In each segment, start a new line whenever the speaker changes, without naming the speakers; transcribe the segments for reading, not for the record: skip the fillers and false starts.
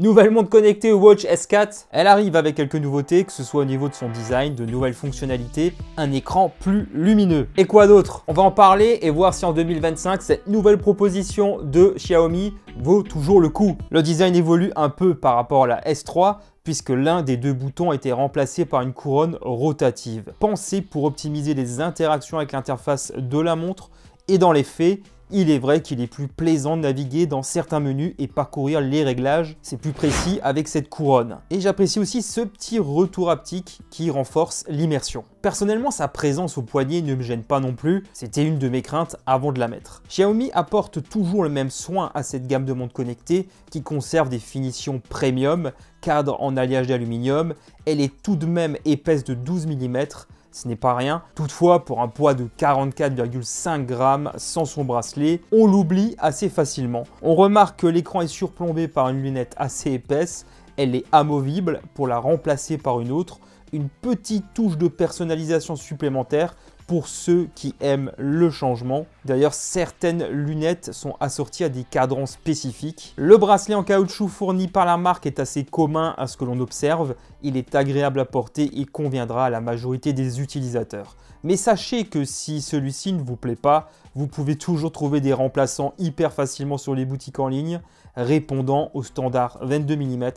Nouvelle montre connectée Watch S4, elle arrive avec quelques nouveautés, que ce soit au niveau de son design, de nouvelles fonctionnalités, un écran plus lumineux. Et quoi d'autre? On va en parler et voir si en 2025, cette nouvelle proposition de Xiaomi vaut toujours le coup. Le design évolue un peu par rapport à la S3, puisque l'un des deux boutons a été remplacé par une couronne rotative. Pensée pour optimiser les interactions avec l'interface de la montre, et dans les faits, il est vrai qu'il est plus plaisant de naviguer dans certains menus et parcourir les réglages. C'est plus précis avec cette couronne. Et j'apprécie aussi ce petit retour haptique qui renforce l'immersion. Personnellement, sa présence au poignet ne me gêne pas non plus. C'était une de mes craintes avant de la mettre. Xiaomi apporte toujours le même soin à cette gamme de montres connectées qui conserve des finitions premium, cadre en alliage d'aluminium. Elle est tout de même épaisse de 12 mm. Ce n'est pas rien. Toutefois, pour un poids de 44,5 grammes sans son bracelet, on l'oublie assez facilement. On remarque que l'écran est surplombé par une lunette assez épaisse. Elle est amovible pour la remplacer par une autre. Une petite touche de personnalisation supplémentaire pour ceux qui aiment le changement. D'ailleurs, certaines lunettes sont assorties à des cadrans spécifiques. Le bracelet en caoutchouc fourni par la marque est assez commun à ce que l'on observe. Il est agréable à porter et conviendra à la majorité des utilisateurs. Mais sachez que si celui-ci ne vous plaît pas, vous pouvez toujours trouver des remplaçants hyper facilement sur les boutiques en ligne, répondant au standard 22 mm.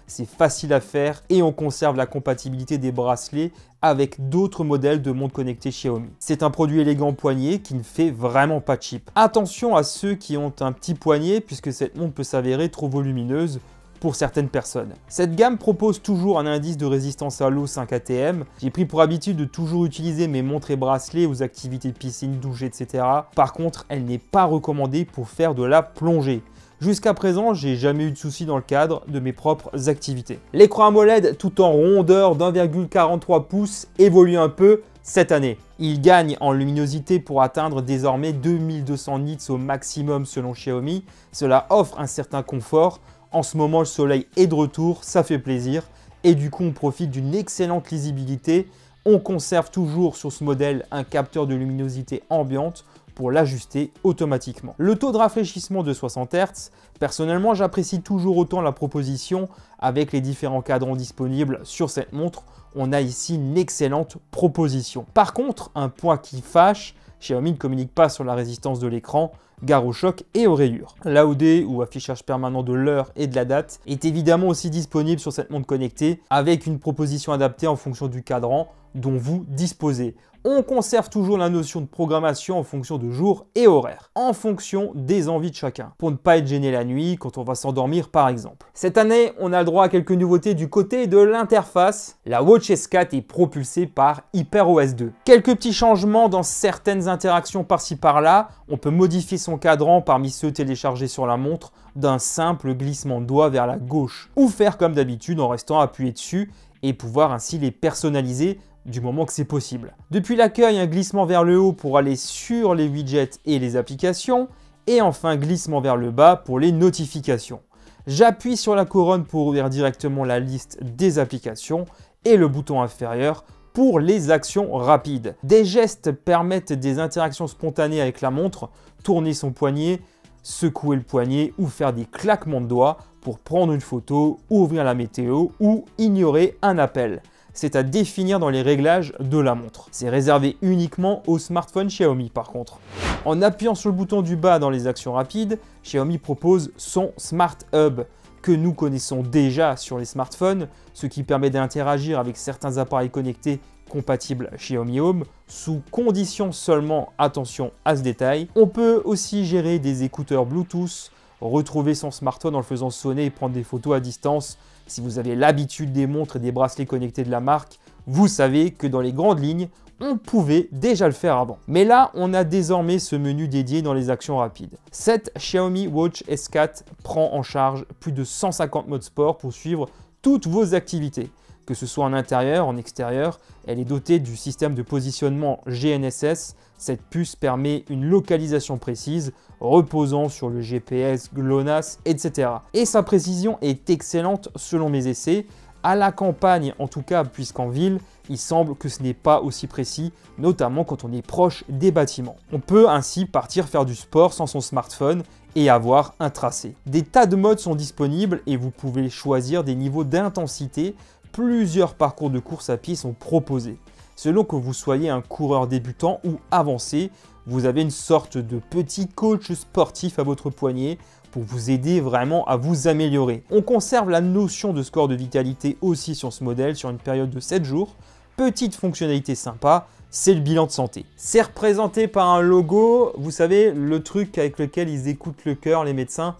C'est facile à faire et on conserve la compatibilité des bracelets avec d'autres modèles de montres connectées Xiaomi. C'est un produit élégant poignet qui ne fait vraiment pas cheap. Attention à ceux qui ont un petit poignet puisque cette montre peut s'avérer trop volumineuse pour certaines personnes. Cette gamme propose toujours un indice de résistance à l'eau 5 ATM. J'ai pris pour habitude de toujours utiliser mes montres et bracelets aux activités de piscine, douche, etc. Par contre, elle n'est pas recommandée pour faire de la plongée. Jusqu'à présent, j'ai jamais eu de soucis dans le cadre de mes propres activités. L'écran AMOLED tout en rondeur d'1,43 pouces évolue un peu cette année. Il gagne en luminosité pour atteindre désormais 2200 nits au maximum selon Xiaomi. Cela offre un certain confort. En ce moment, le soleil est de retour, ça fait plaisir. Et du coup, on profite d'une excellente lisibilité. On conserve toujours sur ce modèle un capteur de luminosité ambiante pour l'ajuster automatiquement. Le taux de rafraîchissement de 60 Hz, personnellement j'apprécie toujours autant la proposition avec les différents cadrans disponibles sur cette montre. On a ici une excellente proposition. Par contre, un point qui fâche, Xiaomi ne communique pas sur la résistance de l'écran, gare au choc et aux rayures. L'AOD ou affichage permanent de l'heure et de la date est évidemment aussi disponible sur cette montre connectée avec une proposition adaptée en fonction du cadran dont vous disposez. On conserve toujours la notion de programmation en fonction de jour et horaire, en fonction des envies de chacun, pour ne pas être gêné la nuit quand on va s'endormir par exemple. Cette année, on a le droit à quelques nouveautés du côté de l'interface. La Watch S4 est propulsée par HyperOS 2. Quelques petits changements dans certaines interactions par-ci par-là. On peut modifier son cadran parmi ceux téléchargés sur la montre d'un simple glissement de doigt vers la gauche, ou faire comme d'habitude en restant appuyé dessus et pouvoir ainsi les personnaliser du moment que c'est possible. Depuis l'accueil, un glissement vers le haut pour aller sur les widgets et les applications, et enfin glissement vers le bas pour les notifications. J'appuie sur la couronne pour ouvrir directement la liste des applications et le bouton inférieur pour les actions rapides. Des gestes permettent des interactions spontanées avec la montre, tourner son poignet, secouer le poignet ou faire des claquements de doigts pour prendre une photo, ouvrir la météo ou ignorer un appel. C'est à définir dans les réglages de la montre. C'est réservé uniquement aux smartphones Xiaomi par contre. En appuyant sur le bouton du bas dans les actions rapides, Xiaomi propose son Smart Hub que nous connaissons déjà sur les smartphones, ce qui permet d'interagir avec certains appareils connectés compatibles Xiaomi Home, sous condition seulement, attention à ce détail. On peut aussi gérer des écouteurs Bluetooth, retrouver son smartphone en le faisant sonner et prendre des photos à distance. Si vous avez l'habitude des montres et des bracelets connectés de la marque, vous savez que dans les grandes lignes, on pouvait déjà le faire avant. Mais là, on a désormais ce menu dédié dans les actions rapides. Cette Xiaomi Watch S4 prend en charge plus de 150 modes sport pour suivre toutes vos activités. Que ce soit en intérieur, en extérieur, elle est dotée du système de positionnement GNSS. Cette puce permet une localisation précise, reposant sur le GPS, GLONASS, etc. Et sa précision est excellente selon mes essais. À la campagne, en tout cas, puisqu'en ville, il semble que ce n'est pas aussi précis, notamment quand on est proche des bâtiments. On peut ainsi partir faire du sport sans son smartphone et avoir un tracé. Des tas de modes sont disponibles et vous pouvez choisir des niveaux d'intensité. Plusieurs parcours de course à pied sont proposés. Selon que vous soyez un coureur débutant ou avancé, vous avez une sorte de petit coach sportif à votre poignet pour vous aider vraiment à vous améliorer. On conserve la notion de score de vitalité aussi sur ce modèle sur une période de 7 jours. Petite fonctionnalité sympa, c'est le bilan de santé. C'est représenté par un logo, vous savez, le truc avec lequel ils écoutent le cœur, les médecins.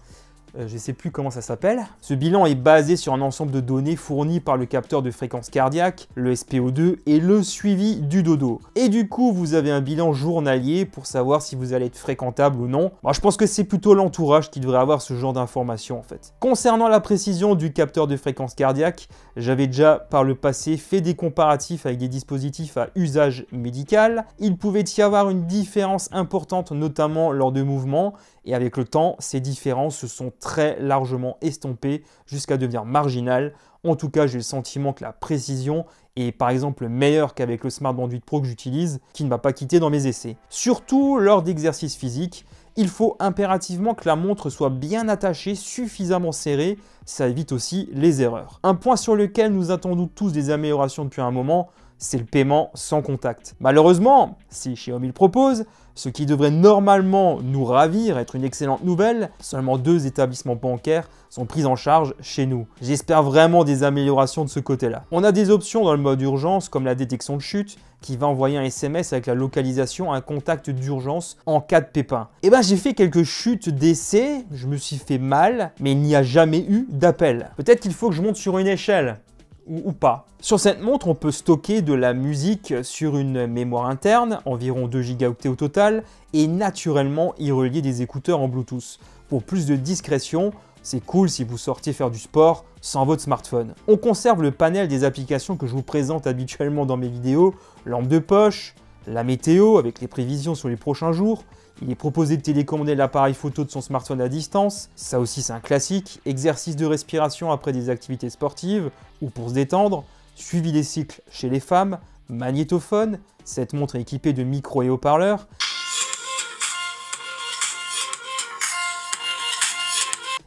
Je ne sais plus comment ça s'appelle. Ce bilan est basé sur un ensemble de données fournies par le capteur de fréquence cardiaque, le SpO2 et le suivi du dodo. Et du coup, vous avez un bilan journalier pour savoir si vous allez être fréquentable ou non. Bon, je pense que c'est plutôt l'entourage qui devrait avoir ce genre d'informations en fait. Concernant la précision du capteur de fréquence cardiaque, j'avais déjà par le passé fait des comparatifs avec des dispositifs à usage médical. Il pouvait y avoir une différence importante, notamment lors de mouvements. Et avec le temps, ces différences se sont très largement estompées jusqu'à devenir marginales. En tout cas, j'ai le sentiment que la précision est par exemple meilleure qu'avec le Smartband 8 Pro que j'utilise, qui ne m'a pas quitté dans mes essais. Surtout lors d'exercices physiques, il faut impérativement que la montre soit bien attachée, suffisamment serrée, ça évite aussi les erreurs. Un point sur lequel nous attendons tous des améliorations depuis un moment, c'est le paiement sans contact. Malheureusement, si Xiaomi le propose, ce qui devrait normalement nous ravir, être une excellente nouvelle, seulement 2 établissements bancaires sont pris en charge chez nous. J'espère vraiment des améliorations de ce côté-là. On a des options dans le mode urgence comme la détection de chute qui va envoyer un SMS avec la localisation à un contact d'urgence en cas de pépin. Et ben j'ai fait quelques chutes d'essai, je me suis fait mal, mais il n'y a jamais eu d'appel. Peut-être qu'il faut que je monte sur une échelle. Ou pas. Sur cette montre, on peut stocker de la musique sur une mémoire interne, environ 2 Go au total, et naturellement y relier des écouteurs en Bluetooth. Pour plus de discrétion, c'est cool si vous sortez faire du sport sans votre smartphone. On conserve le panel des applications que je vous présente habituellement dans mes vidéos, lampe de poche, la météo avec les prévisions sur les prochains jours. Il est proposé de télécommander l'appareil photo de son smartphone à distance, ça aussi c'est un classique, exercice de respiration après des activités sportives ou pour se détendre, suivi des cycles chez les femmes, magnétophone, cette montre est équipée de micros et haut-parleurs.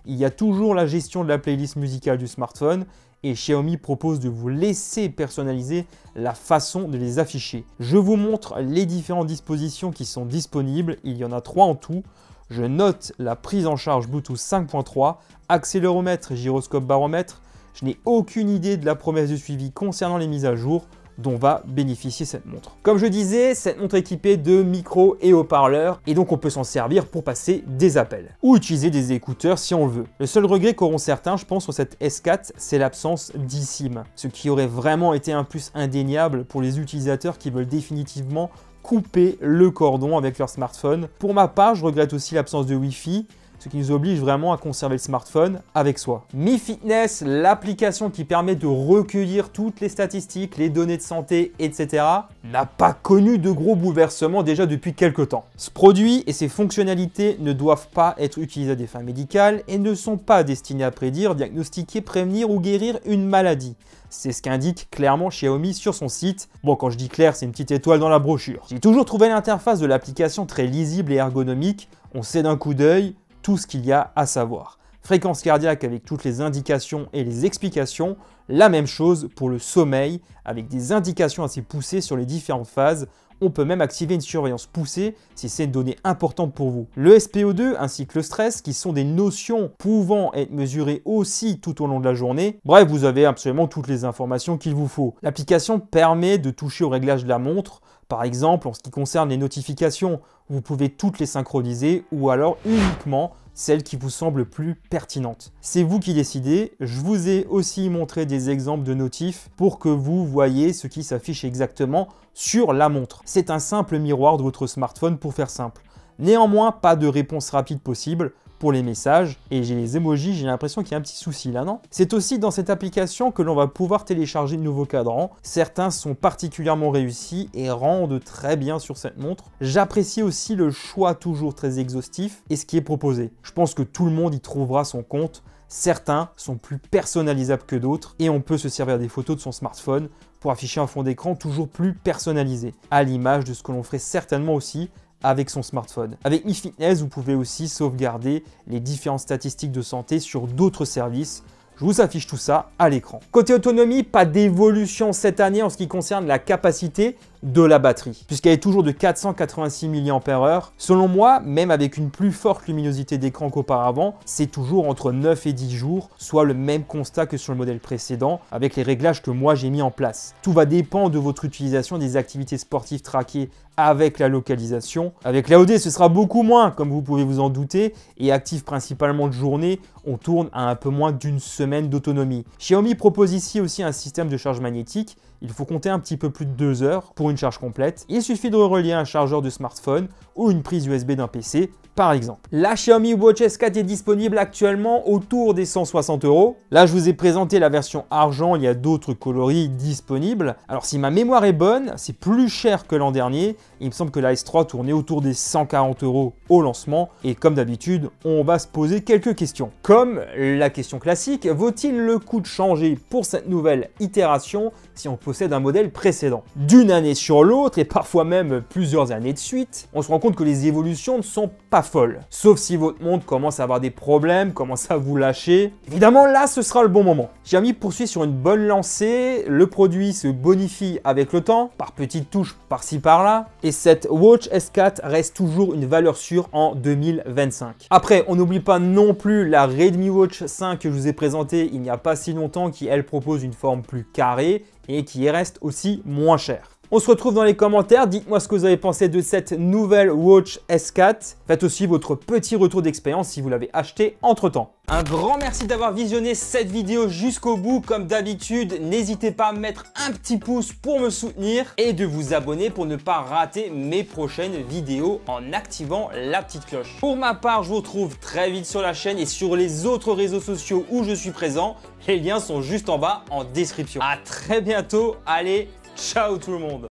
Il y a toujours la gestion de la playlist musicale du smartphone et Xiaomi propose de vous laisser personnaliser la façon de les afficher. Je vous montre les différentes dispositions qui sont disponibles, il y en a 3 en tout. Je note la prise en charge Bluetooth 5.3, accéléromètre et gyroscope baromètre. Je n'ai aucune idée de la promesse de suivi concernant les mises à jour dont va bénéficier cette montre. Comme je disais, cette montre est équipée de micros et haut-parleurs et donc on peut s'en servir pour passer des appels ou utiliser des écouteurs si on le veut. Le seul regret qu'auront certains, je pense, sur cette S4, c'est l'absence d'eSIM, ce qui aurait vraiment été un plus indéniable pour les utilisateurs qui veulent définitivement couper le cordon avec leur smartphone. Pour ma part, je regrette aussi l'absence de Wi-Fi, ce qui nous oblige vraiment à conserver le smartphone avec soi. Mi Fitness, l'application qui permet de recueillir toutes les statistiques, les données de santé, etc., n'a pas connu de gros bouleversements déjà depuis quelques temps. Ce produit et ses fonctionnalités ne doivent pas être utilisés à des fins médicales et ne sont pas destinés à prédire, diagnostiquer, prévenir ou guérir une maladie. C'est ce qu'indique clairement Xiaomi sur son site. Bon, quand je dis clair, c'est une petite étoile dans la brochure. J'ai toujours trouvé l'interface de l'application très lisible et ergonomique. On sait d'un coup d'œil tout ce qu'il y a à savoir. Fréquence cardiaque avec toutes les indications et les explications, la même chose pour le sommeil avec des indications assez poussées sur les différentes phases. On peut même activer une surveillance poussée si c'est une donnée importante pour vous. Le SpO2 ainsi que le stress qui sont des notions pouvant être mesurées aussi tout au long de la journée. Bref, vous avez absolument toutes les informations qu'il vous faut. L'application permet de toucher au réglage de la montre. Par exemple, en ce qui concerne les notifications, vous pouvez toutes les synchroniser ou alors uniquement celles qui vous semblent plus pertinentes. C'est vous qui décidez. Je vous ai aussi montré des exemples de notifs pour que vous voyez ce qui s'affiche exactement sur la montre. C'est un simple miroir de votre smartphone pour faire simple. Néanmoins, pas de réponse rapide possible pour les messages et j'ai les emojis, j'ai l'impression qu'il y a un petit souci là, non? C'est aussi dans cette application que l'on va pouvoir télécharger de nouveaux cadrans. Certains sont particulièrement réussis et rendent très bien sur cette montre. J'apprécie aussi le choix toujours très exhaustif et ce qui est proposé. Je pense que tout le monde y trouvera son compte. Certains sont plus personnalisables que d'autres et on peut se servir des photos de son smartphone pour afficher un fond d'écran toujours plus personnalisé, à l'image de ce que l'on ferait certainement aussi avec son smartphone. Avec Mi Fitness, vous pouvez aussi sauvegarder les différentes statistiques de santé sur d'autres services. Je vous affiche tout ça à l'écran. Côté autonomie, pas d'évolution cette année en ce qui concerne la capacité de la batterie, puisqu'elle est toujours de 486 mAh. Selon moi, même avec une plus forte luminosité d'écran qu'auparavant, c'est toujours entre 9 et 10 jours, soit le même constat que sur le modèle précédent, avec les réglages que moi j'ai mis en place. Tout va dépendre de votre utilisation des activités sportives traquées avec la localisation. Avec l'AOD, ce sera beaucoup moins, comme vous pouvez vous en douter, et actif principalement de journée, on tourne à un peu moins d'une semaine d'autonomie. Xiaomi propose ici aussi un système de charge magnétique. Il faut compter un petit peu plus de 2 heures pour une charge complète. Il suffit de relier un chargeur de smartphone ou une prise USB d'un PC, par exemple. La Xiaomi Watch S4 est disponible actuellement autour des 160 €. Là, je vous ai présenté la version argent, il y a d'autres coloris disponibles. Alors, si ma mémoire est bonne, c'est plus cher que l'an dernier. Il me semble que la S3 tournait autour des 140 € au lancement. Et comme d'habitude, on va se poser quelques questions. Comme la question classique, vaut-il le coup de changer pour cette nouvelle itération si on possède un modèle précédent? D'une année sur l'autre, et parfois même plusieurs années de suite, on se rend compte que les évolutions ne sont pas folles. Sauf si votre montre commence à avoir des problèmes, commence à vous lâcher. Évidemment, là, ce sera le bon moment. Xiaomi poursuit sur une bonne lancée. Le produit se bonifie avec le temps, par petites touches par-ci par-là. Et cette Watch S4 reste toujours une valeur sûre en 2025. Après, on n'oublie pas non plus la Redmi Watch 5 que je vous ai présentée il n'y a pas si longtemps, qui elle propose une forme plus carrée et qui reste aussi moins chère. On se retrouve dans les commentaires, dites-moi ce que vous avez pensé de cette nouvelle Watch S4. Faites aussi votre petit retour d'expérience si vous l'avez acheté entre-temps. Un grand merci d'avoir visionné cette vidéo jusqu'au bout. Comme d'habitude, n'hésitez pas à mettre un petit pouce pour me soutenir et de vous abonner pour ne pas rater mes prochaines vidéos en activant la petite cloche. Pour ma part, je vous retrouve très vite sur la chaîne et sur les autres réseaux sociaux où je suis présent. Les liens sont juste en bas en description. À très bientôt, allez, ciao tout le monde!